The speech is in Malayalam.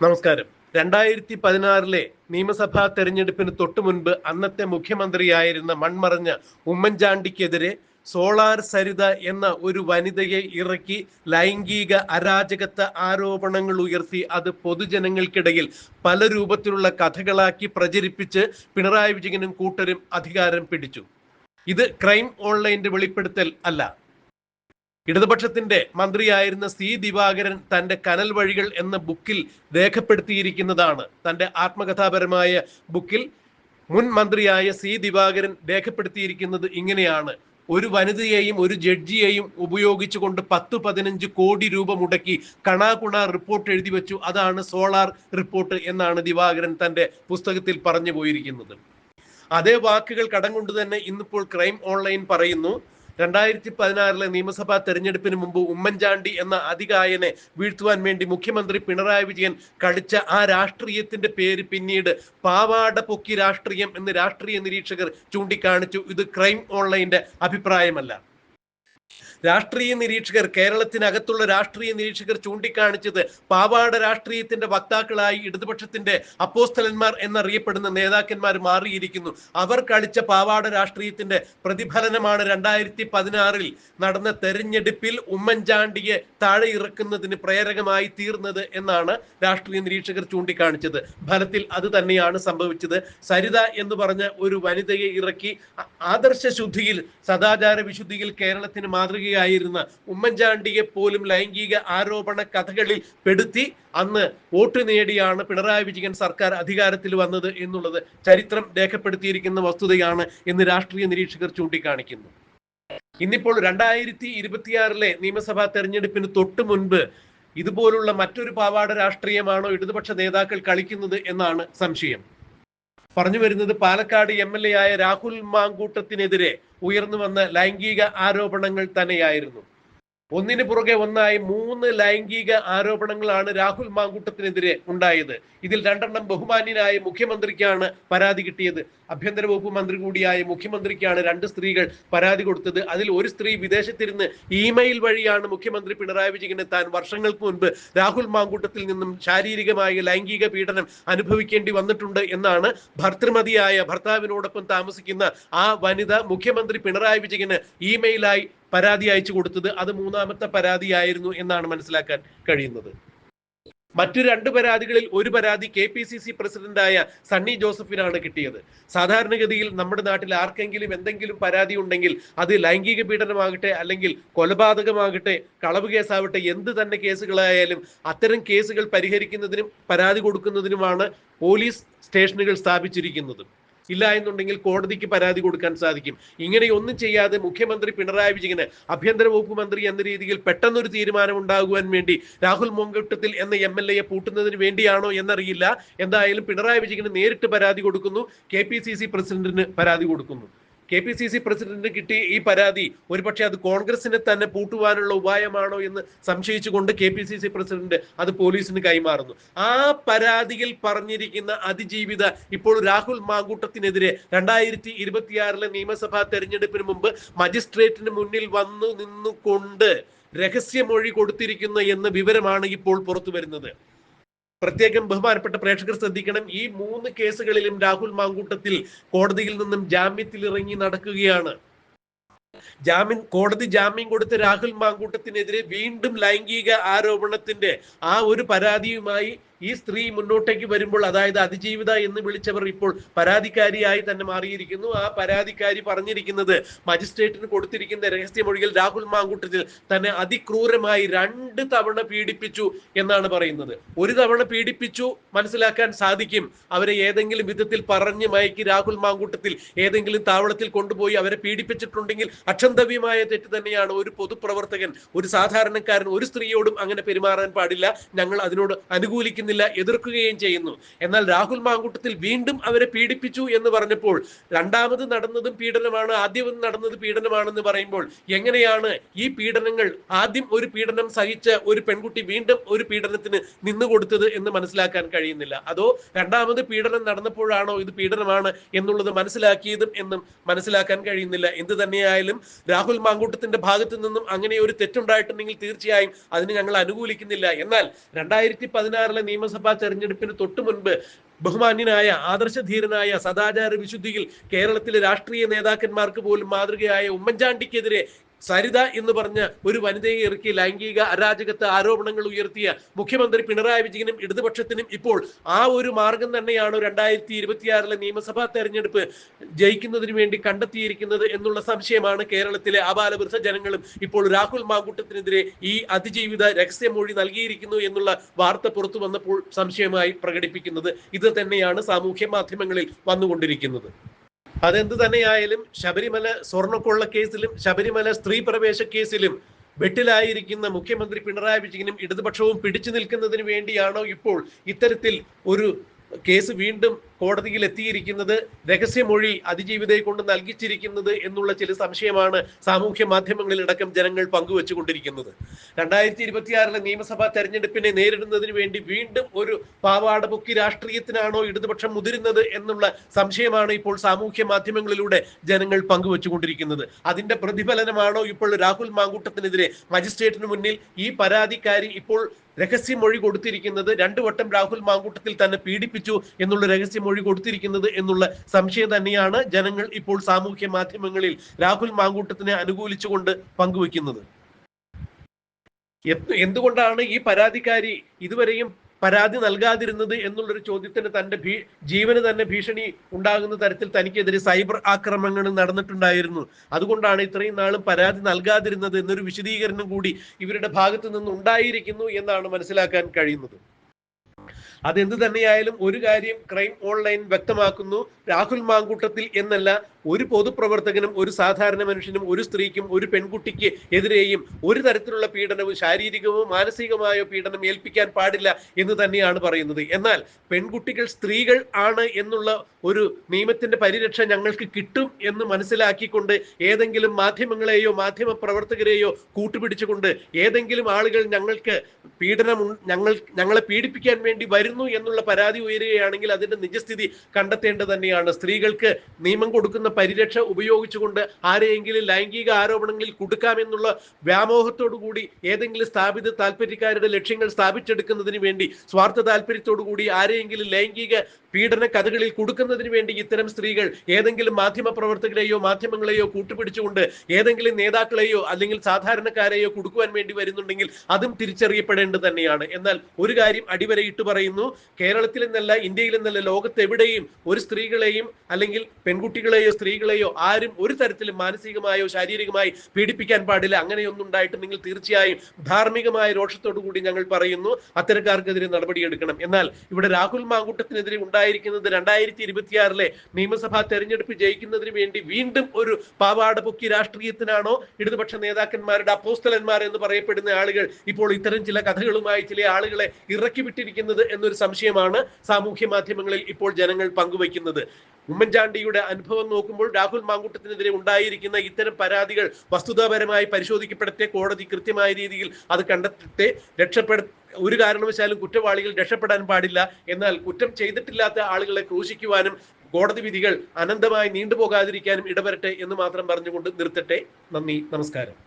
നമസ്കാരം. 2016 നിയമസഭാ തെരഞ്ഞെടുപ്പിന് തൊട്ടു മുൻപ് അന്നത്തെ മുഖ്യമന്ത്രിയായിരുന്ന മൺമറഞ്ഞ ഉമ്മൻചാണ്ടിക്കെതിരെ സോളാർ സരിത എന്ന ഒരു വനിതയെ ഇറക്കി ലൈംഗിക അരാജകത്വ ആരോപണങ്ങൾ ഉയർത്തി അത് പൊതുജനങ്ങൾക്കിടയിൽ പല രൂപത്തിലുള്ള കഥകളാക്കി പ്രചരിപ്പിച്ച് പിണറായി വിജയനും കൂട്ടരും അധികാരം പിടിച്ചു. ഇത് ക്രൈം ഓൺലൈന്റെ വെളിപ്പെടുത്തൽ അല്ല. ഇടതുപക്ഷത്തിന്റെ മന്ത്രിയായിരുന്ന സി ദിവാകരൻ തന്റെ കനൽ വഴികൾ എന്ന ബുക്കിൽ രേഖപ്പെടുത്തിയിരിക്കുന്നതാണ്. തന്റെ ആത്മകഥാപരമായ ബുക്കിൽ മുൻ മന്ത്രിയായ സി ദിവാകരൻ രേഖപ്പെടുത്തിയിരിക്കുന്നത് ഇങ്ങനെയാണ്: ഒരു വനിതയെയും ഒരു ജഡ്ജിയെയും ഉപയോഗിച്ചുകൊണ്ട് 10-15 കോടി രൂപ മുടക്കി കണാകുണ റിപ്പോർട്ട് എഴുതി വെച്ചു. അതാണ് സോളാർ റിപ്പോർട്ട് എന്നാണ് ദിവാകരൻ തന്റെ പുസ്തകത്തിൽ പറഞ്ഞു പോയിരിക്കുന്നത്. അതേ വാക്കുകൾ കടം കൊണ്ട് തന്നെ ഇന്നിപ്പോൾ ക്രൈം ഓൺലൈൻ പറയുന്നു, 2016 നിയമസഭാ തെരഞ്ഞെടുപ്പിന് മുമ്പ് ഉമ്മൻചാണ്ടി എന്ന അതികായനെ വീഴ്ത്തുവാൻ വേണ്ടി മുഖ്യമന്ത്രി പിണറായി വിജയൻ കളിച്ച ആ രാഷ്ട്രീയത്തിന്റെ പേര് പിന്നീട് പാവാട പൊക്കി രാഷ്ട്രീയം എന്ന് രാഷ്ട്രീയ നിരീക്ഷകർ ചൂണ്ടിക്കാണിച്ചു. ഇത് ക്രൈം ഓൺലൈന്റെ അഭിപ്രായമല്ല. രാഷ്ട്രീയ നിരീക്ഷകർ, കേരളത്തിനകത്തുള്ള രാഷ്ട്രീയ നിരീക്ഷകർ ചൂണ്ടിക്കാണിച്ചത് പാവാട രാഷ്ട്രീയത്തിന്റെ വക്താക്കളായി ഇടതുപക്ഷത്തിന്റെ അപ്പോസ്തലന്മാർ എന്നറിയപ്പെടുന്ന നേതാക്കന്മാർ മാറിയിരിക്കുന്നു. അവർ കളിച്ച പാവാട രാഷ്ട്രീയത്തിന്റെ പ്രതിഫലനമാണ് 2016 നടന്ന തെരഞ്ഞെടുപ്പിൽ ഉമ്മൻചാണ്ടിയെ താഴെ ഇറക്കുന്നതിന് പ്രേരകമായി തീർന്നത് എന്നാണ് രാഷ്ട്രീയ നിരീക്ഷകർ ചൂണ്ടിക്കാണിച്ചത്. ഫലത്തിൽ അത് തന്നെയാണ് സംഭവിച്ചത്. സരിത എന്ന് പറഞ്ഞ ഒരു വനിതയെ ഇറക്കി ആദർശ ശുദ്ധിയിൽ, സദാചാര വിശുദ്ധിയിൽ കേരളത്തിന് മാതൃകയായിരുന്ന ഉമ്മൻചാണ്ടിയെ പോലും ലൈംഗിക ആരോപണ കഥകളിൽ പെടുത്തി അന്ന് വോട്ട് നേടിയാണ് പിണറായി വിജയൻ സർക്കാർ അധികാരത്തിൽ വന്നത് എന്നുള്ളത് ചരിത്രം രേഖപ്പെടുത്തിയിരിക്കുന്ന വസ്തുതയാണ് എന്ന് രാഷ്ട്രീയ നിരീക്ഷകർ ചൂണ്ടിക്കാണിക്കുന്നു. ഇന്നിപ്പോൾ 2026 നിയമസഭാ തെരഞ്ഞെടുപ്പിന് തൊട്ടു മുൻപ് ഇതുപോലുള്ള മറ്റൊരു പാവാട രാഷ്ട്രീയമാണോ ഇടതുപക്ഷ നേതാക്കൾ കളിക്കുന്നത് എന്നാണ് സംശയം. പറഞ്ഞു വരുന്നത്, പാലക്കാട് MLA ആയ രാഹുൽ മാങ്കൂട്ടത്തിനെതിരെ ഉയർന്നു വന്ന ലൈംഗിക ആരോപണങ്ങൾ തന്നെയായിരുന്നു. ഒന്നിനു പുറകെ ഒന്നായി 3 ലൈംഗിക ആരോപണങ്ങളാണ് രാഹുൽ മാങ്കൂട്ടത്തിനെതിരെ ഉണ്ടായത്. ഇതിൽ 2 ബഹുമാന്യനായ മുഖ്യമന്ത്രിക്കാണ് പരാതി കിട്ടിയത്. ആഭ്യന്തര വകുപ്പ് മന്ത്രി കൂടിയായ മുഖ്യമന്ത്രിക്കാണ് 2 സ്ത്രീകൾ പരാതി കൊടുത്തത്. അതിൽ ഒരു സ്ത്രീ വിദേശത്തിരുന്ന് ഇമെയിൽ വഴിയാണ് മുഖ്യമന്ത്രി പിണറായി വിജയന് താൻ വർഷങ്ങൾക്ക് മുൻപ് രാഹുൽ മാങ്കൂട്ടത്തിൽ നിന്നും ശാരീരികമായ ലൈംഗിക പീഡനം അനുഭവിക്കേണ്ടി വന്നിട്ടുണ്ട് എന്നാണ് ഭർത്തൃമതിയായ ഭർത്താവിനോടൊപ്പം താമസിക്കുന്ന ആ വനിത മുഖ്യമന്ത്രി പിണറായി വിജയന് ഇമെയിലായി പരാതി അയച്ചു കൊടുത്തത്. അത് 3ാമത്തെ പരാതിയായിരുന്നു എന്നാണ് മനസ്സിലാക്കാൻ കഴിയുന്നത്. മറ്റു 2 പരാതികളിൽ ഒരു പരാതി KPCC പ്രസിഡന്റായ സണ്ണി ജോസഫിനാണ് കിട്ടിയത്. സാധാരണഗതിയിൽ നമ്മുടെ നാട്ടിൽ ആർക്കെങ്കിലും എന്തെങ്കിലും പരാതി ഉണ്ടെങ്കിൽ അത് ലൈംഗിക പീഡനമാകട്ടെ, അല്ലെങ്കിൽ കൊലപാതകമാകട്ടെ, കളവ് കേസാവട്ടെ, എന്ത് തന്നെ കേസുകളായാലും അത്തരം കേസുകൾ പരിഹരിക്കുന്നതിനും പരാതി കൊടുക്കുന്നതിനുമാണ് പോലീസ് സ്റ്റേഷനുകൾ സ്ഥാപിച്ചിരിക്കുന്നത്. ഇല്ല എന്നുണ്ടെങ്കിൽ കോടതിക്ക് പരാതി കൊടുക്കാൻ സാധിക്കും. ഇങ്ങനെയൊന്നും ചെയ്യാതെ മുഖ്യമന്ത്രി പിണറായി വിജയന് ആഭ്യന്തര വകുപ്പ് മന്ത്രി എന്ന രീതിയിൽ പെട്ടെന്നൊരു തീരുമാനം ഉണ്ടാകുവാൻ വേണ്ടി രാഹുൽ മാങ്കൂട്ടത്തിൽ എന്ന MLA പൂട്ടുന്നതിന് വേണ്ടിയാണോ എന്നറിയില്ല. എന്തായാലും പിണറായി വിജയന് നേരിട്ട് പരാതി കൊടുക്കുന്നു, KPCC പ്രസിഡന്റിന് പരാതി കൊടുക്കുന്നു. KPCC പ്രസിഡന്റിന് കിട്ടിയ ഈ പരാതി ഒരുപക്ഷെ അത് കോൺഗ്രസിനെ തന്നെ പൂട്ടുവാനുള്ള ഉപായമാണോ എന്ന് സംശയിച്ചുകൊണ്ട് KPCC പ്രസിഡന്റ് അത് പോലീസിന് കൈമാറുന്നു. ആ പരാതിയിൽ പറഞ്ഞിരിക്കുന്ന അതിജീവിത ഇപ്പോൾ രാഹുൽ മാങ്കൂട്ടത്തിനെതിരെ 2026 നിയമസഭാ തെരഞ്ഞെടുപ്പിന് മുമ്പ് മജിസ്ട്രേറ്റിന് മുന്നിൽ വന്നു നിന്നുകൊണ്ട് രഹസ്യമൊഴി കൊടുത്തിരിക്കുന്നു എന്ന വിവരമാണ് ഇപ്പോൾ പുറത്തു വരുന്നത്. പ്രത്യേകം ബഹുമാനപ്പെട്ട പ്രേക്ഷകർ ശ്രദ്ധിക്കണം, ഈ 3 കേസുകളിലും രാഹുൽ മാങ്കൂട്ടത്തിൽ കോടതിയിൽ നിന്നും ജാമ്യത്തിൽ ഇറങ്ങി നടക്കുകയാണ്. കോടതി ജാമ്യം കൊടുത്ത രാഹുൽ മാങ്കൂട്ടത്തിനെതിരെ വീണ്ടും ലൈംഗിക ആരോപണത്തിന്റെ ആ ഒരു പരാതിയുമായി ഈ സ്ത്രീ മുന്നോട്ടേക്ക് വരുമ്പോൾ, അതായത് അതിജീവിത എന്ന് വിളിച്ചവർ ഇപ്പോൾ പരാതിക്കാരിയായി തന്നെ മാറിയിരിക്കുന്നു. ആ പരാതിക്കാരി പറഞ്ഞിരിക്കുന്നത് മജിസ്ട്രേറ്റിന് കൊടുത്തിരിക്കുന്ന രഹസ്യമൊഴിയിൽ രാഹുൽ മാങ്കൂട്ടത്തിൽ തന്നെ അതിക്രൂരമായി 2 തവണ പീഡിപ്പിച്ചു എന്നാണ് പറയുന്നത്. ഒരു തവണ പീഡിപ്പിച്ചു മനസ്സിലാക്കാൻ സാധിക്കും. അവരെ ഏതെങ്കിലും വിധത്തിൽ പറഞ്ഞ് മയക്കി രാഹുൽ മാങ്കൂട്ടത്തിൽ ഏതെങ്കിലും താവളത്തിൽ കൊണ്ടുപോയി അവരെ പീഡിപ്പിച്ചിട്ടുണ്ടെങ്കിൽ അക്ഷന്തവ്യമായ തെറ്റ് തന്നെയാണ്. ഒരു പൊതുപ്രവർത്തകൻ, ഒരു സാധാരണക്കാരൻ ഒരു സ്ത്രീയോടും അങ്ങനെ പെരുമാറാൻ പാടില്ല. ഞങ്ങൾ അതിനോട് അനുകൂലിക്കുന്നു, എതിർക്കുകയും ചെയ്യുന്നു. എന്നാൽ രാഹുൽ മാങ്കൂട്ടത്തിൽ വീണ്ടും അവരെ പീഡിപ്പിച്ചു എന്ന് പറഞ്ഞപ്പോൾ, രണ്ടാമത് നടന്നതും പീഡനമാണ്, ആദ്യം നടന്നത് പീഡനമാണെന്ന് പറയുമ്പോൾ എങ്ങനെയാണ് ഈ പീഡനങ്ങൾ, ആദ്യം ഒരു പീഡനം സഹിച്ച ഒരു പെൺകുട്ടി വീണ്ടും ഒരു പീഡനത്തിന് നിന്നുകൊടുത്തത് എന്ന് മനസ്സിലാക്കാൻ കഴിയുന്നില്ല. അതോ രണ്ടാമത് പീഡനം നടന്നപ്പോഴാണോ ഇത് പീഡനമാണ് എന്നുള്ളത് മനസ്സിലാക്കിയതും എന്നും മനസ്സിലാക്കാൻ കഴിയുന്നില്ല. എന്ത് തന്നെയായാലും രാഹുൽ മാങ്കൂട്ടത്തിന്റെ ഭാഗത്തു നിന്നും അങ്ങനെ ഒരു തെറ്റുണ്ടായിട്ടുണ്ടെങ്കിൽ തീർച്ചയായും അതിന് ഞങ്ങൾ അനുകൂലിക്കുന്നില്ല. എന്നാൽ 2016 നിയമസഭാ തെരഞ്ഞെടുപ്പിന് തൊട്ടു മുൻപ് ബഹുമാന്യനായ ആദർശധീരനായ സദാചാര വിശുദ്ധിയിൽ കേരളത്തിലെ രാഷ്ട്രീയ നേതാക്കന്മാർക്ക് പോലും മാതൃകയായ ഉമ്മൻചാണ്ടിക്കെതിരെ സരിത എന്ന് പറഞ്ഞ ഒരു വനിതയെ ഇറക്കി ലൈംഗിക അരാജകത്വ ആരോപണങ്ങൾ ഉയർത്തിയ മുഖ്യമന്ത്രി പിണറായി വിജയനും ഇടതുപക്ഷത്തിനും ഇപ്പോൾ ആ ഒരു മാർഗം തന്നെയാണ് 2026 നിയമസഭാ തെരഞ്ഞെടുപ്പ് ജയിക്കുന്നതിന് വേണ്ടി കണ്ടെത്തിയിരിക്കുന്നത് എന്നുള്ള സംശയമാണ് കേരളത്തിലെ ആബാലവൃദ്ധ ജനങ്ങളും ഇപ്പോൾ രാഹുൽ മാങ്കൂട്ടത്തിനെതിരെ ഈ അതിജീവിത രഹസ്യമൊഴി നൽകിയിരിക്കുന്നു എന്നുള്ള വാർത്ത പുറത്തു വന്നപ്പോൾ സംശയമായി പ്രകടിപ്പിക്കുന്നത്. ഇത് തന്നെയാണ് സാമൂഹ്യ മാധ്യമങ്ങളിൽ വന്നുകൊണ്ടിരിക്കുന്നത്. അതെന്ത് തന്നെയായാലും ശബരിമല സ്വർണ്ണക്കൊള്ള കേസിലും ശബരിമല സ്ത്രീ പ്രവേശ കേസിലും വെട്ടിലായിരിക്കുന്ന മുഖ്യമന്ത്രി പിണറായി വിജയനും ഇടതുപക്ഷവും പിടിച്ചു നിൽക്കുന്നതിന് വേണ്ടിയാണോ ഇപ്പോൾ ഇത്തരത്തിൽ ഒരു കേസ് വീണ്ടും കോടതിയിൽ എത്തിയിരിക്കുന്നത്, രഹസ്യമൊഴി അതിജീവിതയെ കൊണ്ട് നൽകിച്ചിരിക്കുന്നത് എന്നുള്ള ചില സംശയമാണ് സാമൂഹ്യ മാധ്യമങ്ങളിലടക്കം ജനങ്ങൾ പങ്കുവെച്ചുകൊണ്ടിരിക്കുന്നത്. 2026 നിയമസഭാ തെരഞ്ഞെടുപ്പിനെ നേരിടുന്നതിന് വേണ്ടി വീണ്ടും ഒരു പാവാട പൊക്കി രാഷ്ട്രീയത്തിനാണോ ഇടതുപക്ഷം മുതിരുന്നത് എന്നുള്ള സംശയമാണ് ഇപ്പോൾ സാമൂഹ്യ മാധ്യമങ്ങളിലൂടെ ജനങ്ങൾ പങ്കുവെച്ചുകൊണ്ടിരിക്കുന്നത്. അതിന്റെ പ്രതിഫലനമാണോ ഇപ്പോൾ രാഹുൽ മാങ്കൂട്ടത്തിനെതിരെ മജിസ്ട്രേറ്റിന് മുന്നിൽ ഈ പരാതിക്കാരി ഇപ്പോൾ രഹസ്യമൊഴി കൊടുത്തിരിക്കുന്നത്, 2 വട്ടം രാഹുൽ മാങ്കൂട്ടത്തിൽ തന്നെ പീഡിപ്പിച്ചു എന്നുള്ള രഹസ്യമൊഴി കൊടുത്തിരിക്കുന്നത് എന്നുള്ള സംശയം തന്നെയാണ് ജനങ്ങൾ ഇപ്പോൾ സാമൂഹ്യ മാധ്യമങ്ങളിൽ രാഹുൽ മാങ്കൂട്ടത്തിനെ അനുകൂലിച്ചുകൊണ്ട് പങ്കുവെക്കുന്നത്. എന്തുകൊണ്ടാണ് ഈ പരാതിക്കാരി ഇതുവരെയും പരാതി നൽകാതിരുന്നത് എന്നുള്ളൊരു ചോദ്യത്തിന് തന്റെ ജീവന് തന്നെ ഭീഷണി ഉണ്ടാകുന്ന തരത്തിൽ തനിക്കെതിരെ സൈബർ ആക്രമണങ്ങൾ നടന്നിട്ടുണ്ടായിരുന്നു. അതുകൊണ്ടാണ് ഇത്രയും നാളും പരാതി നൽകാതിരുന്നത് എന്നൊരു വിശദീകരണം കൂടി ഇവരുടെ ഭാഗത്തു നിന്ന് ഉണ്ടായിരിക്കുന്നു എന്നാണ് മനസ്സിലാക്കാൻ കഴിയുന്നത്. അതെന്ത് തന്നെയായാലും ഒരു കാര്യം ക്രൈം ഓൺലൈൻ വ്യക്തമാക്കുന്നു, രാഹുൽ മാങ്കൂട്ടത്തിൽ എന്നല്ല ഒരു പൊതുപ്രവർത്തകനും ഒരു സാധാരണ മനുഷ്യനും ഒരു സ്ത്രീക്കും ഒരു പെൺകുട്ടിക്ക് എതിരെയും ഒരു തരത്തിലുള്ള പീഡനവും ശാരീരികമോ മാനസികമായോ പീഡനം ഏൽപ്പിക്കാൻ പാടില്ല എന്ന് തന്നെയാണ് പറയുന്നത്. എന്നാൽ പെൺകുട്ടികൾ സ്ത്രീകൾ ആണ് എന്നുള്ള ഒരു നിയമത്തിന്റെ പരിരക്ഷ ഞങ്ങൾക്ക് കിട്ടും എന്ന് മനസ്സിലാക്കിക്കൊണ്ട് ഏതെങ്കിലും മാധ്യമങ്ങളെയോ മാധ്യമ പ്രവർത്തകരെയോ കൂട്ടുപിടിച്ചുകൊണ്ട് ഏതെങ്കിലും ആളുകൾ ഞങ്ങളെ പീഡിപ്പിക്കാൻ വേണ്ടി വരുന്നു എന്നുള്ള പരാതി ഉയരുകയാണെങ്കിൽ അതിന്റെ നിജസ്ഥിതി കണ്ടെത്തേണ്ടത് തന്നെയാണ്. സ്ത്രീകൾക്ക് നിയമം കൊടുക്കുന്ന പരിരക്ഷ ഉപയോഗിച്ചുകൊണ്ട് ആരെയെങ്കിലും ലൈംഗിക ആരോപണങ്ങളിൽ കുടുക്കാമെന്നുള്ള വ്യാമോഹത്തോടു കൂടി ഏതെങ്കിലും സ്ഥാപിത താല്പര്യക്കാരുടെ ലക്ഷ്യങ്ങൾ സ്ഥാപിച്ചെടുക്കുന്നതിന് വേണ്ടി സ്വാർത്ഥ താല്പര്യത്തോടു കൂടി ആരെയെങ്കിലും ലൈംഗിക പീഡന കഥകളിൽ കൊടുക്കുന്നതിന് വേണ്ടി ഇത്തരം സ്ത്രീകൾ ഏതെങ്കിലും മാധ്യമ പ്രവർത്തകരെയോ മാധ്യമങ്ങളെയോ കൂട്ടുപിടിച്ചുകൊണ്ട് ഏതെങ്കിലും നേതാക്കളെയോ അല്ലെങ്കിൽ സാധാരണക്കാരെയോ കൊടുക്കുവാൻ വേണ്ടി വരുന്നുണ്ടെങ്കിൽ അതും തിരിച്ചറിയപ്പെടേണ്ടത് തന്നെയാണ്. എന്നാൽ ഒരു കാര്യം അടിവരയിട്ട് പറയുന്നു, കേരളത്തിൽ നിന്നല്ല ഇന്ത്യയിൽ നിന്നല്ല ലോകത്തെവിടെയും ഒരു സ്ത്രീകളെയും അല്ലെങ്കിൽ പെൺകുട്ടികളെയോ സ്ത്രീകളെയോ ആരും ഒരു തരത്തിലും മാനസികമായോ ശാരീരികമായി പീഡിപ്പിക്കാൻ പാടില്ല. അങ്ങനെയൊന്നും ഉണ്ടായിട്ട് നിങ്ങൾ തീർച്ചയായും ധാർമ്മികമായ രോഷത്തോടു കൂടി ഞങ്ങൾ പറയുന്നു, അത്തരക്കാർക്കെതിരെ നടപടിയെടുക്കണം. എന്നാൽ ഇവിടെ രാഹുൽ മാങ്കൂട്ടത്തിനെതിരെ ഉണ്ടായിരിക്കുന്നത് 2026 നിയമസഭാ തെരഞ്ഞെടുപ്പ് ജയിക്കുന്നതിന് വേണ്ടി വീണ്ടും ഒരു പാവാട പൊക്കി രാഷ്ട്രീയത്തിനാണോ ഇടതുപക്ഷ നേതാക്കന്മാരുടെ അപ്പോസ്തലന്മാർ എന്ന് പറയപ്പെടുന്ന ആളുകൾ ഇപ്പോൾ ഇത്തരം ചില കഥകളുമായി ചില ആളുകളെ ഇറക്കി വിട്ടിരിക്കുന്നത് എന്നൊരു സംശയമാണ് സാമൂഹ്യ മാധ്യമങ്ങളിൽ ഇപ്പോൾ ജനങ്ങൾ പങ്കുവയ്ക്കുന്നത്. ഉമ്മൻചാണ്ടിയുടെ അനുഭവം നോക്കുമ്പോൾ രാഹുൽ മാങ്കൂട്ടത്തിനെതിരെ ഉണ്ടായിരിക്കുന്ന ഇത്തരം പരാതികൾ വസ്തുതാപരമായി പരിശോധിക്കപ്പെടട്ടെ, കോടതി കൃത്യമായ രീതിയിൽ അത് കണ്ടെത്തട്ടെ. ഒരു കാരണവശാലും കുറ്റവാളികൾ രക്ഷപ്പെടാൻ പാടില്ല. എന്നാൽ കുറ്റം ചെയ്തിട്ടില്ലാത്ത ആളുകളെ ക്രൂശിക്കുവാനും കോടതി വിധികൾ അനന്തമായി നീണ്ടുപോകാതിരിക്കാനും ഇടവരട്ടെ എന്ന് മാത്രം പറഞ്ഞുകൊണ്ട് നിർത്തട്ടെ. നന്ദി, നമസ്കാരം.